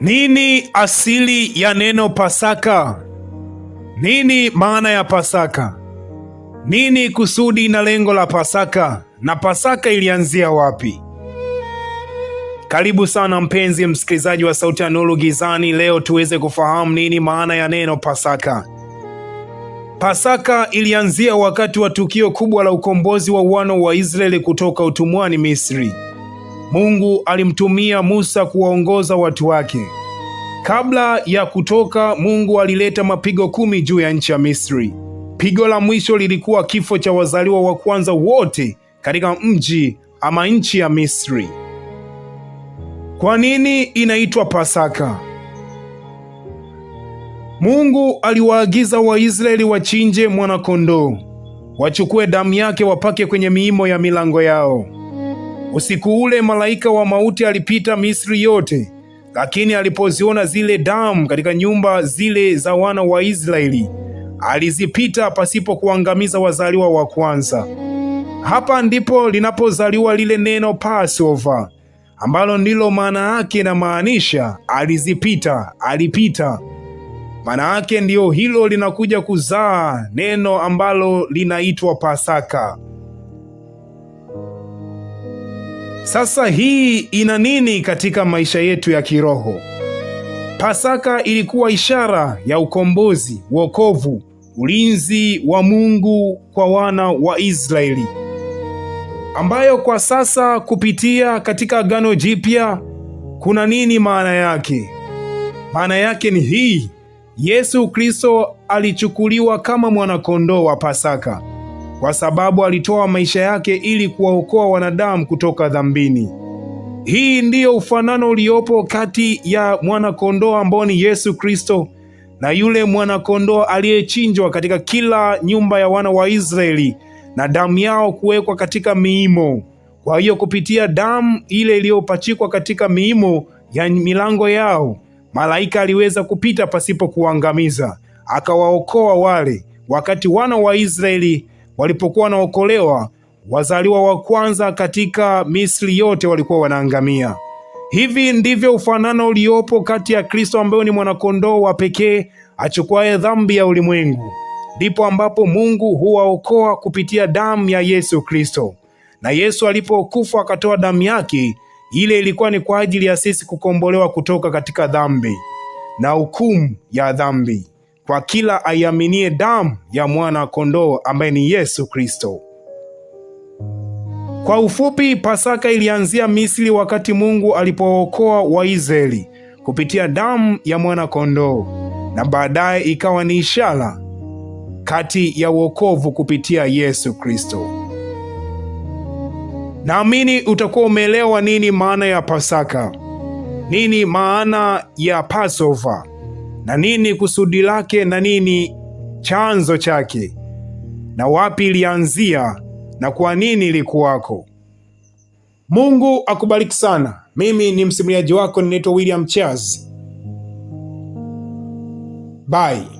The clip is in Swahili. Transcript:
Nini asili ya neno Pasaka? Nini maana ya Pasaka? Nini kusudi na lengo la Pasaka? Na Pasaka ilianzia wapi? Karibu sana mpenzi msikilizaji wa Sauti ya Nuru Gizani. Leo tuweze kufahamu nini maana ya neno Pasaka. Pasaka ilianzia wakati wa tukio kubwa la ukombozi wa wana wa Israeli kutoka utumwani Misri. Mungu alimtumia Musa kuwaongoza watu wake. Kabla ya kutoka, Mungu alileta mapigo 10 juu ya nchi ya Misri. Pigo la mwisho lilikuwa kifo cha wazaliwa wa kwanza wote katika mji ama nchi ya Misri. Kwa nini inaitwa Pasaka? Mungu aliwaagiza Waisraeli wachinje mwana-kondoo, wachukue damu yake wapake kwenye miimo ya milango yao. Usiku ule malaika wa mauti alipita Misri yote, lakini alipoziona zile damu katika nyumba zile za wana wa Israeli, alizipita pasipo kuangamiza wazaliwa wa kwanza. Hapa ndipo linapozaliwa lile neno Passover, ambalo ndilo maana yake na maanisha alizipita, alipita. Maana yake ndiyo hilo linakuja kuzaa neno ambalo linaitwa Pasaka. Sasa hii ina nini katika maisha yetu ya kiroho? Pasaka ilikuwa ishara ya ukombozi, wokovu, ulinzi wa Mungu kwa wana wa Israeli, ambayo kwa sasa kupitia katika Agano Jipya kuna nini maana yake? Maana yake ni hii: Yesu Kristo alichukuliwa kama mwana-kondoo wa Pasaka kwa sababu alitoa maisha yake ili kuwaokoa wanadamu kutoka dhambini. Hii ndiyo ufanano uliopo kati ya mwana-kondoo ambao ni Yesu Kristo na yule mwana-kondoo aliyechinjwa katika kila nyumba ya wana wa Israeli na damu yao kuwekwa katika miimo. Kwa hiyo kupitia damu ile iliyopachikwa katika miimo ya milango yao, malaika aliweza kupita pasipo kuangamiza, akawaokoa wale. Wakati wana wa Israeli walipokuwa wanaokolewa, wazaliwa wa kwanza katika Misri yote walikuwa wanaangamia. Hivi ndivyo ufanano uliopo kati ya Kristo ambaye ni mwana-kondoo wa pekee achukuaye dhambi ya ulimwengu. Ndipo ambapo Mungu huwaokoa kupitia damu ya Yesu Kristo. Na Yesu alipokufa akatoa damu yake, ile ilikuwa ni kwa ajili ya sisi kukombolewa kutoka katika dhambi na hukumu ya dhambi, kwa kila aiaminie damu ya mwana-kondoo ambaye ni Yesu Kristo. Kwa ufupi, Pasaka ilianzia Misri wakati Mungu alipookoa Waisraeli kupitia damu ya mwana-kondoo, na baadaye ikawa ni ishara kati ya wokovu kupitia Yesu Kristo. Naamini utakuwa umeelewa nini maana ya Pasaka, nini maana ya Passover, na nini kusudi lake, na nini chanzo chake, na wapi ilianzia, na kwa nini ilikuwako. Mungu akubariki sana. Mimi ni msimuliaji wako, ninaitwa William Charles. Bye.